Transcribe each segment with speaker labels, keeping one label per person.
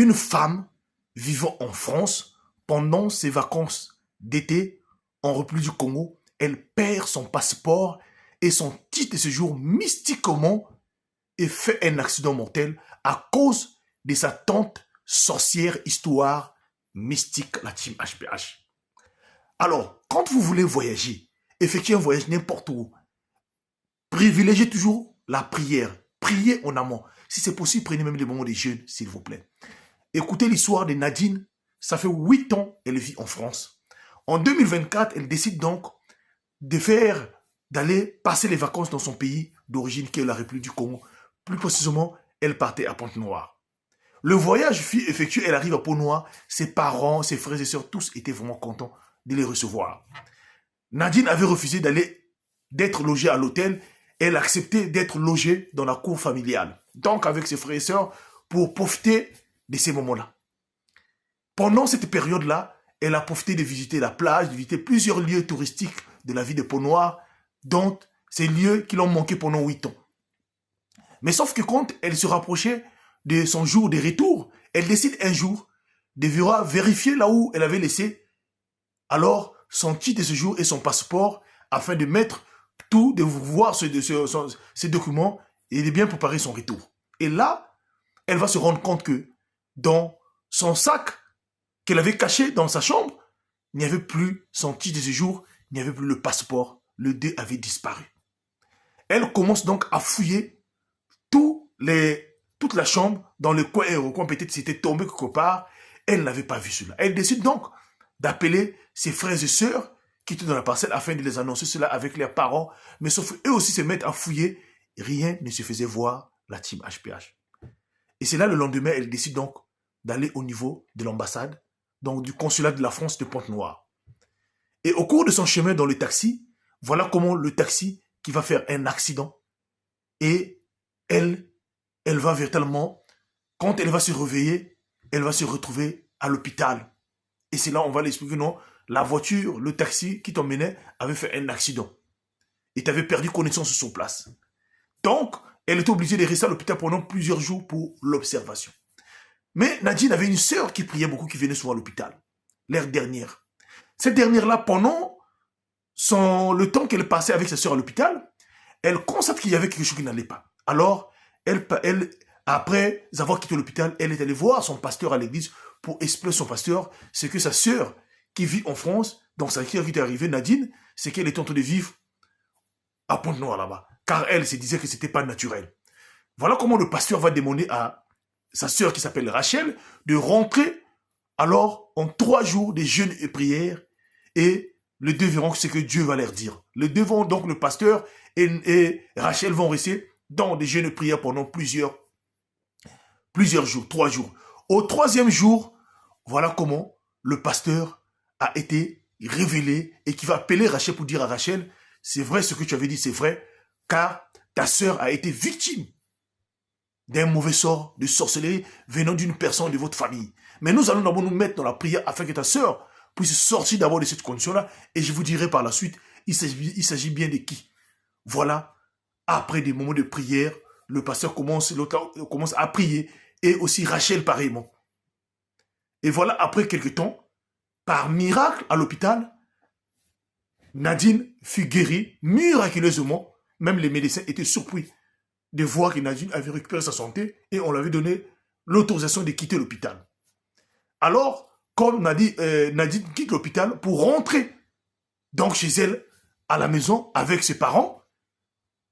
Speaker 1: une femme vivant en France pendant ses vacances d'été en République du Congo, elle perd son passeport et son titre de séjour mystiquement et fait un accident mortel à cause de sa tante sorcière histoire mystique, la team HPH. Alors, quand vous voulez voyager, effectuer un voyage n'importe où, privilégiez toujours la prière. Priez en amont. Si c'est possible, prenez même des moments de jeûne, s'il vous plaît. Écoutez l'histoire de Nadine. Ça fait 8 ans qu'elle vit en France. En 2024, elle décide donc d'aller passer les vacances dans son pays d'origine, qui est la République du Congo. Plus précisément, elle partait à Pointe-Noire. Le voyage fut effectué, elle arrive à Pointe-Noire. Ses parents, ses frères et sœurs, tous étaient vraiment contents de les recevoir. Nadine avait refusé d'être logée à l'hôtel. Elle acceptait d'être logée dans la cour familiale. Donc avec ses frères et sœurs, pour profiter de ces moments-là. Pendant cette période-là, elle a profité de visiter la plage, de visiter plusieurs lieux touristiques de la ville de Pointe-Noire, dont ces lieux qui l'ont manqué pendant 8 ans. Mais sauf que quand elle se rapprochait de son jour de retour, elle décide un jour de vérifier là où elle avait laissé alors son titre de séjour et son passeport afin de mettre tout, de voir ces documents et de bien préparer son retour. Et là, elle va se rendre compte que dans son sac qu'elle avait caché dans sa chambre, il n'y avait plus son titre de séjour, il n'y avait plus le passeport, le deux avait disparu. Elle commence donc à fouiller toute la chambre, dans le coin et recoin, peut-être c'était tombé quelque part, elle n'avait pas vu cela. Elle décide donc d'appeler ses frères et sœurs qui étaient dans la parcelle afin de les annoncer cela avec leurs parents, mais sauf eux aussi se mettent à fouiller, rien ne se faisait voir la team HPH. Et c'est là le lendemain, elle décide donc d'aller au niveau de l'ambassade, donc du consulat de la France de Pointe-Noire. Et au cours de son chemin dans le taxi, voilà comment le taxi qui va faire un accident et elle va véritablement, quand elle va se réveiller, elle va se retrouver à l'hôpital. Et c'est là on va l'expliquer, non, la voiture, le taxi qui t'emmenait avait fait un accident. Et tu avais perdu connaissance sur place. Donc, elle était obligée de rester à l'hôpital pendant plusieurs jours pour l'observation. Mais Nadine avait une sœur qui priait beaucoup, qui venait souvent à l'hôpital, l'ère dernière. Cette dernière-là, pendant le temps qu'elle passait avec sa sœur à l'hôpital, elle constate qu'il y avait quelque chose qui n'allait pas. Alors, après avoir quitté l'hôpital, elle est allée voir son pasteur à l'église pour expliquer son pasteur ce que sa sœur qui vit en France, donc sa sœur qui est arrivée, Nadine, c'est qu'elle est en train de vivre à Pointe-Noire là-bas. Car elle se disait que c'était pas naturel. Voilà comment le pasteur va demander à sa sœur qui s'appelle Rachel de rentrer alors en 3 jours de jeûne et prière et les deux verront ce que Dieu va leur dire. Les deux vont donc, le pasteur et Rachel vont rester dans des jeûnes et prières pendant plusieurs jours, 3 jours. Au 3e jour, voilà comment le pasteur a été révélé et qui va appeler Rachel pour dire à Rachel, c'est vrai ce que tu avais dit, c'est vrai, car ta sœur a été victime d'un mauvais sort de sorcellerie venant d'une personne de votre famille. Mais nous allons d'abord nous mettre dans la prière afin que ta sœur puisse sortir d'abord de cette condition-là et je vous dirai par la suite, il s'agit bien de qui. Voilà, après des moments de prière, le pasteur commence à prier et aussi Rachel pareillement. Et voilà, après quelques temps, par miracle à l'hôpital, Nadine fut guérie miraculeusement. Même les médecins étaient surpris de voir que Nadine avait récupéré sa santé et on lui avait donné l'autorisation de quitter l'hôpital. Alors, comme Nadine quitte l'hôpital pour rentrer donc chez elle à la maison avec ses parents,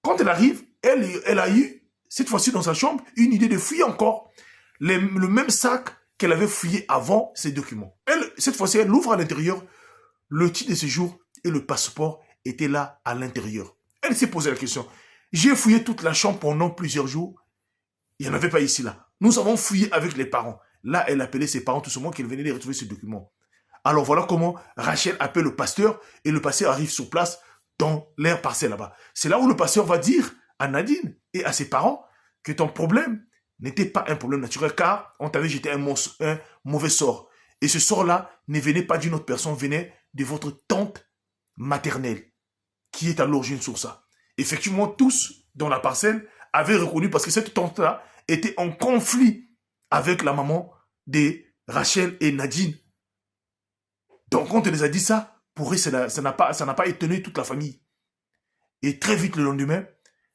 Speaker 1: quand elle arrive, elle a eu, cette fois-ci dans sa chambre, une idée de fouiller encore le même sac qu'elle avait fouillé avant ses documents. Cette fois-ci, elle ouvre à l'intérieur, le titre de séjour et le passeport étaient là à l'intérieur. Elle s'est posé la question. J'ai fouillé toute la chambre pendant plusieurs jours. Il n'y en avait pas ici là. Nous avons fouillé avec les parents. Là, elle appelait ses parents tout simplement qu'elle venait de retrouver ce document. Alors voilà comment Rachel appelle le pasteur et le pasteur arrive sur place dans l'air parcelle là-bas. C'est là où le pasteur va dire à Nadine et à ses parents que ton problème n'était pas un problème naturel car on t'avait jeté un mauvais sort. Et ce sort-là ne venait pas d'une autre personne, venait de votre tante maternelle qui est à l'origine sur ça. Effectivement, tous dans la parcelle avaient reconnu parce que cette tante-là était en conflit avec la maman de Rachel et Nadine. Donc, quand on les a dit ça, pour eux, ça n'a pas étonné toute la famille. Et très vite le lendemain,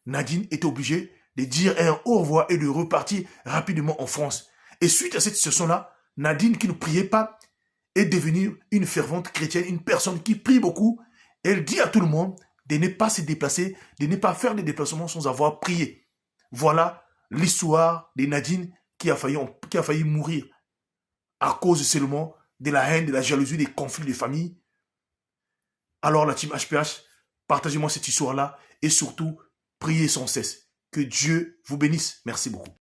Speaker 1: Nadine était obligée de dire un au revoir et de repartir rapidement en France. Et suite à cette situation-là, Nadine, qui ne priait pas, est devenue une fervente chrétienne, une personne qui prie beaucoup. Elle dit à tout le monde de ne pas se déplacer, de ne pas faire des déplacements sans avoir prié. Voilà l'histoire de Nadine qui a failli mourir à cause seulement de la haine, de la jalousie, des conflits de famille. Alors la team HPH, partagez-moi cette histoire-là et surtout, priez sans cesse. Que Dieu vous bénisse. Merci beaucoup.